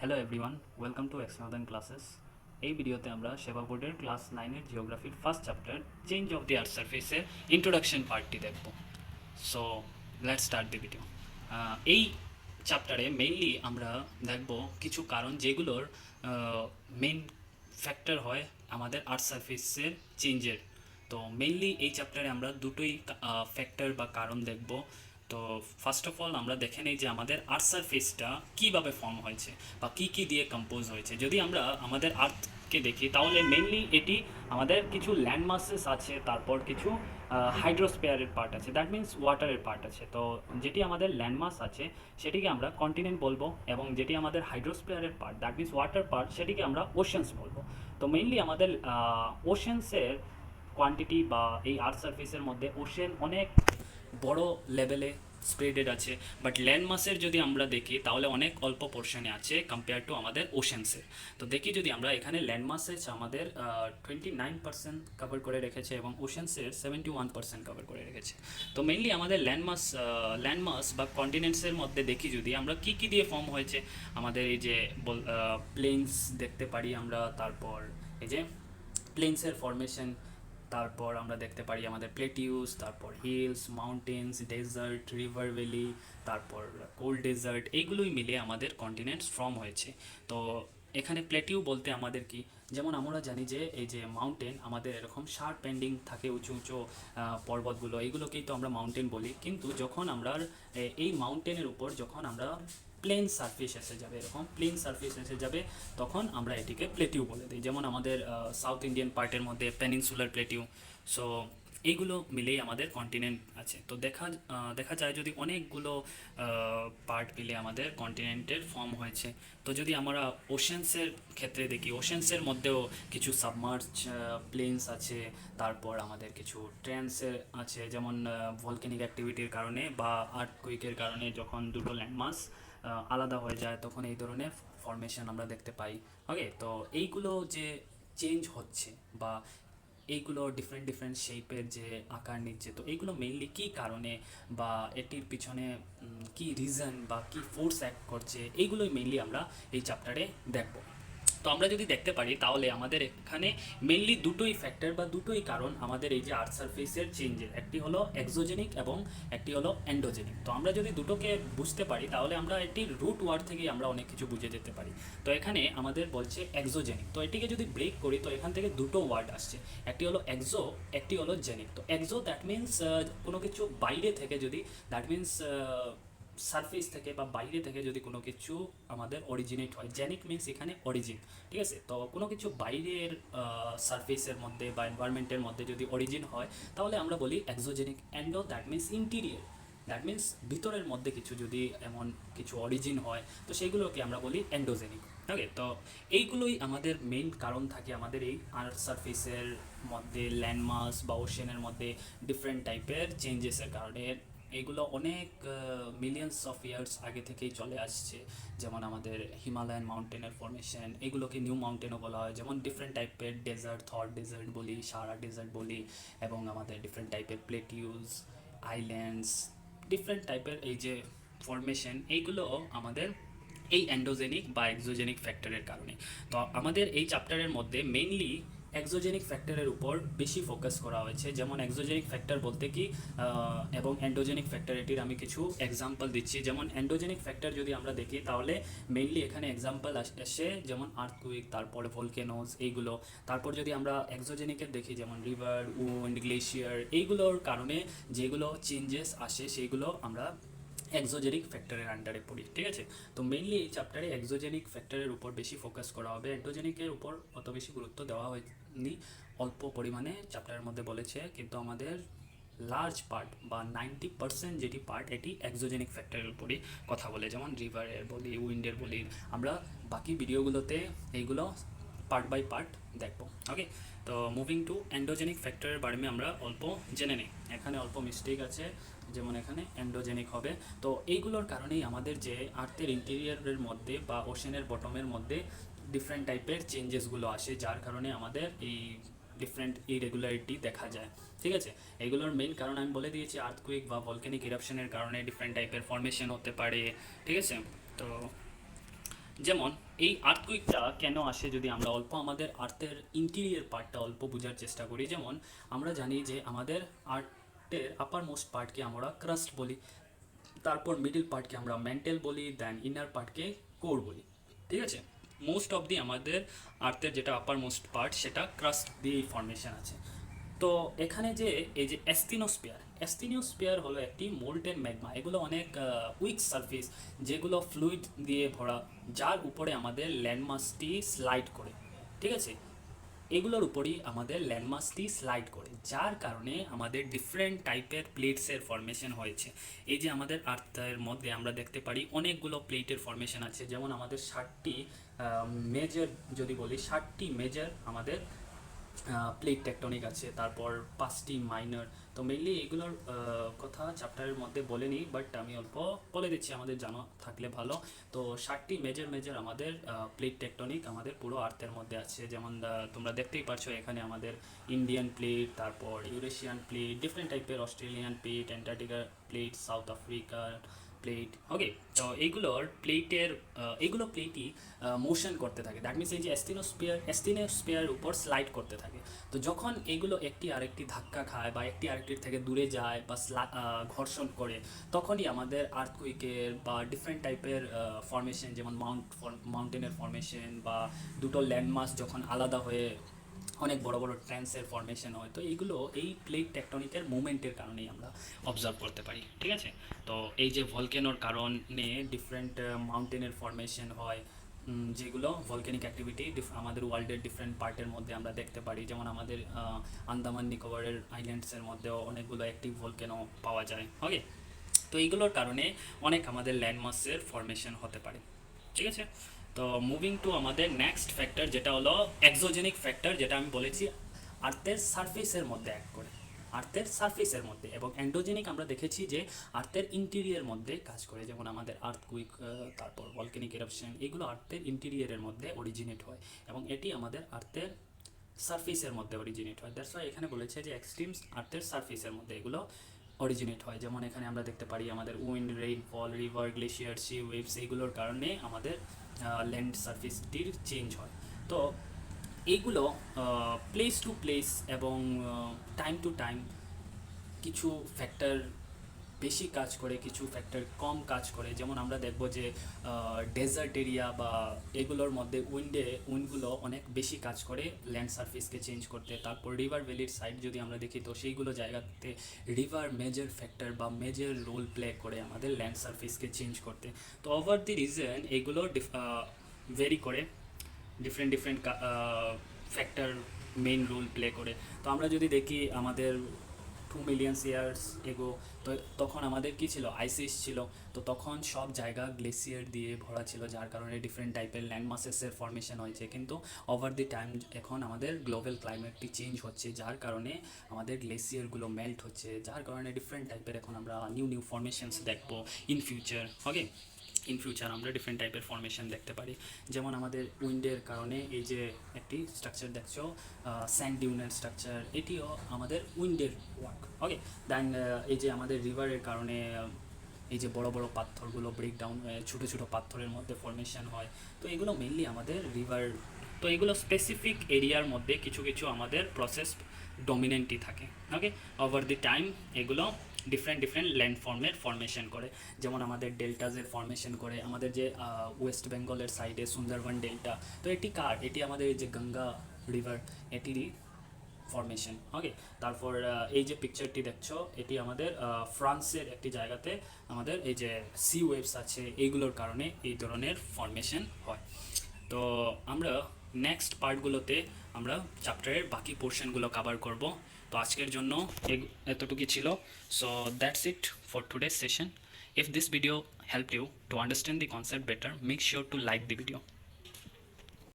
Hello everyone, welcome to Xnovodayan classes. এই ভিডিওতে আমরা সেবা বোর্ডের ক্লাস 9-এর জিওগ্রাফির first chapter change of the earth সারফেসের ইন্ট্রোডাকশন পার্টটি দেখব। So let's start the video. এই চ্যাপ্টারে মেইনলি আমরা দেখব কিছু কারণ যেগুলোর মেইন ফ্যাক্টর হয় আমাদের আর্থ সারফেসের চেঞ্জের। তো মেইনলি এই চ্যাপ্টারে আমরা দুটোই ফ্যাক্টর বা কারণ দেখব। তো ফার্স্ট অফ অল আমরা দেখে নেই যে আমাদের আর্থ সারফেসটা কীভাবে ফর্ম হয়েছে বা কী কী দিয়ে কম্পোজ হয়েছে। যদি আমরা আমাদের আর্থকে দেখি তাহলে মেইনলি এটি আমাদের কিছু ল্যান্ড মাসেস আছে, তারপর কিছু হাইড্রোস্ফিয়ারের পার্ট আছে, দ্যাট মিন্স ওয়াটারের পার্ট আছে। তো যেটি আমাদের ল্যান্ডমাস আছে সেটিকে আমরা কন্টিনেন্ট বলবো, এবং যেটি আমাদের হাইড্রোস্ফিয়ারের part that means water part সেটিকে আমরা ওশেন্স বলবো। তো মেইনলি আমাদের ওশেন্সের কোয়ান্টিটি বা এই আর্থ সারফেসের মধ্যে ওশেন অনেক বড় লেভেলে স্প্রেডেড আছে, বাট ল্যান্ড মাসের যদি আমরা দেখি তাহলে অনেক অল্প পোর্শনে আছে কম্পেয়ার টু আমাদের ওশেন্সের। তো দেখি যদি আমরা এখানে ল্যান্ড মাসের আমাদের 29% কভার করে রেখেছে এবং ওশেন্সের 71% কভার করে রেখেছে। তো মেইনলি আমাদের ল্যান্ডমাস বা কন্টিনেন্টসের মধ্যে দেখি যদি আমরা কী কী দিয়ে ফর্ম হয়েছে, আমাদের এই যে প্লেন্স দেখতে পারি আমরা, তারপর এই যে প্লেন্সের ফরমেশন, তারপর আমরা দেখতে পারি আমাদের প্লেটিউস, তারপর hills, mountains, deserts, river valley, তারপর কোল্ড ডেজার্ট, এইগুলোই মিলে আমাদের কন্টিনেন্টস ফর্ম হয়েছে। তো এখানে প্লেটিউ বলতে আমাদের কি, যেমন আমরা জানি যে এই যে মাউন্টেন আমাদের এরকম শার্প পেন্ডিং থাকে, উঁচু উঁচু পর্বতগুলো, এইগুলোকেই তো আমরা মাউন্টেন বলি। কিন্তু যখন আমরা এই মাউন্টেনের উপর যখন আমরা প্লেন সারফেস এসে যাবে, এরকম প্লেন সারফেস এসে যাবে, তখন আমরা এটিকে প্লেটিউ বলে দিই। যেমন আমাদের সাউথ ইন্ডিয়ান পার্টের মধ্যে পেনিনসুলার প্লেটিউ। সো এইগুলো মিলেই আমাদের কন্টিনেন্ট আছে। তো দেখা যায় যদি অনেকগুলো পার্ট মিলে আমাদের কন্টিনেন্টের ফর্ম হয়েছে। তো যদি আমরা ওশেন্সের ক্ষেত্রে দেখি, ওশেন্সের মধ্যেও কিছু সাবমার্জ প্লেনস আছে, তারপর আমাদের কিছু ট্রেন্সের আছে, যেমন ভলকেনিক অ্যাক্টিভিটির কারণে বা আর্থকুইকের কারণে যখন দুটো ল্যান্ডমাস আলাদা হয়ে যায় তখন এই ধরনের ফরমেশন আমরা দেখতে পাই। ওকে, তো এইগুলো যে চেঞ্জ হচ্ছে বা এইগুলো ডিফারেন্ট ডিফারেন্ট শেপের যে আকার নিচ্ছে, তো এইগুলো মেইনলি কী কারণে বা এটির পিছনে কী রিজন বা কী ফোর্স অ্যাক্ট করছে, এইগুলোই মেইনলি আমরা এই চ্যাপ্টারে দেখব। তো আমরা যদি দেখতে পারি তাহলে আমাদের এখানে মেইনলি দুটোই ফ্যাক্টর বা দুটোই কারণ আমাদের এই যে আর্থ সারফেসের চেঞ্জের, একটি হলো এক্সোজেনিক এবং একটি হলো এন্ডোজেনিক। তো আমরা যদি দুটোকে বুঝতে পারি তাহলে আমরা এটির রুট ওয়ার্ড থেকেই আমরা অনেক কিছু বুঝে যেতে পারি। তো এখানে আমাদের বলছে এক্সোজেনিক, তো এটিকে যদি ব্রেক করি তো এখান থেকে দুটো ওয়ার্ড আসছে, একটি হলো এক্সো, একটি হলো জেনিক। তো এক্সো দ্যাট মিন্স কোনো কিছু বাইরে থেকে, যদি দ্যাট মিন্স সারফেস থেকে বা বাইরে থেকে যদি কোনো কিছু আমাদের অরিজিনেট হয়। জেনিক মিন্স এখানে অরিজিন, ঠিক আছে। তো কোনো কিছু বাইরের সারফেসের মধ্যে বা এনভায়রনমেন্টের মধ্যে যদি অরিজিন হয় তাহলে আমরা বলি exogenic. Endo that means interior, that means ভিতরের মধ্যে কিছু যদি এমন কিছু অরিজিন হয় তো সেইগুলোকে আমরা বলি এন্ডোজেনিক। ওকে, তো এইগুলোই আমাদের মেইন কারণ থাকে আমাদের এই আর্থ সারফেসের মধ্যে ল্যান্ডমাস বা ওশেনের মধ্যে ডিফারেন্ট টাইপের চেঞ্জেসের কারণে। এইগুলো অনেক মিলিয়ন্স অফ ইয়ার্স আগে থেকেই চলে আসছে। যেমন আমাদের হিমালয়ান মাউন্টেনের ফরমেশন, এগুলোকে নিউ মাউন্টেনও বলা হয়। যেমন ডিফারেন্ট টাইপের ডেজার্ট, থর ডেজার্ট বলি, সারা ডেজার্ট বলি, এবং আমাদের ডিফারেন্ট টাইপের প্লেটিউস, আইল্যান্ডস, ডিফারেন্ট টাইপের এই যে ফরমেশন, এইগুলো আমাদের এই এন্ডোজেনিক বা এক্সোজেনিক ফ্যাক্টরের কারণে। তো আমাদের এই চ্যাপ্টারের মধ্যে মেইনলি এক্সোজেনিক ফ্যাক্টরের উপর বেশি ফোকাস করা হয়েছে। যেমন এক্সোজেনিক ফ্যাক্টর বলতে কি এবং এন্ডোজেনিক ফ্যাক্টর, এটির আমি কিছু এক্সাম্পল দিচ্ছি। যেমন এন্ডোজেনিক ফ্যাক্টর যদি আমরা দেখি তাহলে মেইনলি এখানে এক্সাম্পল আসে যেমন আর্থকুইক, তারপরে ভলকেনোস, এইগুলো। তারপর যদি আমরা এক্সোজেনিকের দেখি যেমন রিভার, উইন্ড, গ্লেশিয়ার, এইগুলোর কারণে যেগুলো চেঞ্জেস আসে সেইগুলো আমরা এক্সোজেনিক ফ্যাক্টরের আন্ডারে পড়ি, ঠিক আছে। তো মেইনলি এই চ্যাপ্টারে এক্সোজেনিক ফ্যাক্টরের উপর বেশি ফোকাস করা হবে, এন্ডোজেনিকের উপর অত বেশি গুরুত্ব দেওয়া হয়নি, অল্প পরিমাণে চ্যাপ্টারের মধ্যে বলেছে। কিন্তু আমাদের লার্জ পার্ট বা 90% যেটি পার্ট এটি এক্সোজেনিক ফ্যাক্টরের উপরই কথা বলে। যেমন রিভারের বলি, উইন্ডের বলি, আমরা বাকি ভিডিওগুলোতে এইগুলো পার্ট বাই পার্ট দেখবো। ওকে, তো মুভিং টু এন্ডোজেনিক ফ্যাক্টরের বারে আমরা অল্প জেনে নিই। এখানে অল্প মিস্টেক আছে, যেমন এখানে এন্ডোজেনিক হবে। তো এইগুলোর কারণেই আমাদের যে আর্থের ইন্টেরিয়ারের মধ্যে বা ওশেনের বটমের মধ্যে ডিফারেন্ট টাইপের চেঞ্জেসগুলো আসে, যার কারণে আমাদের এই ডিফারেন্ট ইরেগুলারিটি দেখা যায়, ঠিক আছে। এগুলোর মেইন কারণ আমি বলে দিয়েছি, আর্থকুইক বা ভলক্যানিক ইরাপশনের কারণে ডিফারেন্ট টাইপের ফরমেশন হতে পারে, ঠিক আছে। তো যেমন এই আর্থকুইকটা কেন আসে যদি আমরা অল্প আমাদের আর্থের ইন্টেরিয়র পার্টটা অল্প বোঝার চেষ্টা করি। যেমন আমরা জানি যে আমাদের আর্থের আপার মোস্ট পার্টকে আমরা ক্রাস্ট বলি, তারপর মিডল পার্টকে আমরা ম্যান্টেল বলি, দেন ইনার পার্টকে কোর বলি। ঠিক আছে, মোস্ট অফ দি আমাদের আর্থের যেটা আপার মোস্ট পার্ট সেটা ক্রাস্ট দিয়ে ফর্মেশন আছে। তো এখানে যে এই যে অ্যাস্টিনোস্পিয়ার হলো একটি মোল্টেন ম্যাগমা, এগুলো অনেক উইক সারফেস যেগুলো ফ্লুইড দিয়ে ভরা, যার উপরে আমাদের ল্যান্ডমাসটি স্লাইড করে। ঠিক আছে, এগুলোর উপরই আমাদের ল্যান্ডমাসটি স্লাইড করে, যার কারণে আমাদের ডিফারেন্ট টাইপের প্লেটসের ফর্মেশন হয়েছে। এই যে আমাদের আর্থের মধ্যে আমরা দেখতে পারি অনেকগুলো প্লেটের ফর্মেশন আছে, যেমন আমাদের 60টি মেজর, যদি বলি 60টি মেজর আমাদের প্লেট টেকটনিক আছে, তারপর 5টি মাইনর। তো মেইনলি এগুলোর কথা চ্যাপ্টারের মধ্যে বলেনি, বাট আমি অল্প বলে দিচ্ছি, আমাদের জানা থাকলে ভালো। তো 60টি মেজর আমাদের প্লেট টেকটনিক আমাদের পুরো আর্থের মধ্যে আছে। যেমন তোমরা দেখতেই পাচ্ছ এখানে আমাদের ইন্ডিয়ান প্লেট, তারপর ইউরেশিয়ান প্লেট, ডিফারেন্ট টাইপের Australian plate, Antarctica plate, south আফ্রিকার প্লেট। ওকে, তো এইগুলো প্লেটই মোশন করতে থাকে। দ্যাট মিনস এই যে অ্যাস্টিনোস্পিয়ার উপর স্লাইড করতে থাকে। তো যখন এগুলো একটি আরেকটি ধাক্কা খায় বা একটি আরেকটির থেকে দূরে যায় বা ঘর্ষণ করে, তখনই আমাদের আর্থকুইকের বা ডিফারেন্ট টাইপের ফর্মেশন, যেমন মাউন্টেনের ফর্মেশন বা দুটো ল্যান্ডমাস যখন আলাদা হয়ে অনেক বড় বড় ট্রান্সের ফর্মেশন হয়। তো এইগুলো এই প্লেট টেকটনিকের মুভমেন্টের কারণেই আমরা অবজার্ভ করতে পারি। ঠিক আছে, তো এই যে ভলকেনোর কারণে ডিফারেন্ট মাউন্টেনের ফর্মেশন হয়, যেগুলো ভলকেনিক অ্যাক্টিভিটি আমাদের ওয়ার্ল্ডের ডিফারেন্ট পার্টের মধ্যে আমরা দেখতে পারি। যেমন আমাদের আন্দামান নিকোবরের আইল্যান্ডসের মধ্যেও অনেকগুলো অ্যাক্টিভ ভলকেনো পাওয়া যায়। ওকে, তো এইগুলোর কারণে অনেক আমাদের ল্যান্ডমাসের ফর্মেশন হতে পারে। ঠিক আছে, তো মুভিং টু আমাদের নেক্সট ফ্যাক্টর, যেটা হলো এক্সোজেনিক ফ্যাক্টর, যেটা আমি বলেছি আর্থের সারফেসের মধ্যে অ্যাক্ট করে, আর্থের সারফেসের মধ্যে। এবং এন্ডোজেনিক আমরা দেখেছি যে আর্থের ইন্টেরিয়র মধ্যে কাজ করে, যেমন আমাদের আর্থকুইক, তারপর ভলকেনিক এরাপশন, এগুলো আর্থের ইন্টেরিয়রের মধ্যে অরিজিনেট হয় এবং এটি আমাদের আর্থের সারফেসের মধ্যে অরিজিনেট হয়। দ্যাটস ওয়াই এখানে বলেছে যে এক্সট্রিমস আর্থের সারফেসের মধ্যে এগুলো অরিজিনেট হয়। যেমন এখানে আমরা দেখতে পারি আমাদের wind, rainfall, river, glacier, sea waves, এইগুলোর কারণে আমাদের ল্যান্ড সারফেসটির চেঞ্জ হয়। তো এইগুলো প্লেস টু প্লেস এবং টাইম টু টাইম কিছু ফ্যাক্টর বেশি কাজ করে, কিছু ফ্যাক্টর কম কাজ করে। যেমন আমরা দেখব যে ডেজার্ট এরিয়া বা এগুলোর মধ্যে উইন্ডগুলো অনেক বেশি কাজ করে ল্যান্ড সারফেসকে চেঞ্জ করতে। তারপর রিভার ভ্যালির সাইড যদি আমরা দেখি, তো সেইগুলো জায়গাতে রিভার মেজর ফ্যাক্টর বা মেজর রোল প্লে করে আমাদের ল্যান্ড সারফেসকে চেঞ্জ করতে। তো ওভার দি রিজন এইগুলো ভেরি করে, different factor main role play করে। তো আমরা যদি দেখি আমাদের 2 মিলিয়ন ইয়ার্স এগো, তো তখন আমাদের কি ছিল, আইসিস ছিল। তো তখন সব জায়গা গ্লেসিয়ার দিয়ে ভরা ছিল, যার কারণে ডিফারেন্ট টাইপের ল্যান্ড মাসেসের ফর্মেশন হয়েছে। কিন্তু ওভার দি টাইম এখন আমাদের গ্লোবাল ক্লাইমেটটি চেঞ্জ হচ্ছে, যার কারণে আমাদের গ্লেসিয়ারগুলো মেল্ট হচ্ছে, যার কারণে ডিফারেন্ট টাইপের এখন আমরা নিউ ফর্মেশনস দেখবো in future. Okay, in future আমরা ডিফারেন্ট টাইপের ফর্মেশন দেখতে পারি। যেমন আমাদের উইন্ডের কারণে এই যে একটি স্ট্রাকচার দেখছো, স্যান্ড ডিউনের স্ট্রাকচার, এটিও আমাদের উইন্ডের ওয়ার্ক। ওকে, দেন এই যে আমাদের রিভারের কারণে এই যে বড় বড় পাথরগুলো ব্রেকডাউন হয়ে ছোটো ছোটো পাথরের মধ্যে ফর্মেশন হয়। তো এগুলো মেইনলি আমাদের রিভার। তো এগুলো স্পেসিফিক এরিয়ার মধ্যে কিছু কিছু আমাদের প্রসেস ডমিনেন্টই থাকে। ওকে, ওভার দি টাইম এগুলো ডিফারেন্ট ল্যান্ডফর্মের ফর্মেশন করে। যেমন আমাদের ডেল্টাজের ফর্মেশন করে, আমাদের যে ওয়েস্ট বেঙ্গলের সাইডে সুন্দরবন ডেল্টা, তো এটি কার, এটি আমাদের এই যে গঙ্গা রিভার, এটিরই ফর্মেশন। ওকে, তারপর এই যে পিকচারটি দেখছো, এটি আমাদের ফ্রান্সের একটি জায়গাতে আমাদের এই যে সি ওয়েভস আছে, এইগুলোর কারণে এই ধরনের ফর্মেশন হয়। তো আমরা নেক্সট পার্টগুলোতে আমরা চ্যাপ্টারের বাকি পোর্শনগুলো কভার করব। তো আজকের জন্য এতটুকুই ছিল। So that's it for today's session. If this video helped you to understand the concept better, make sure to like the video.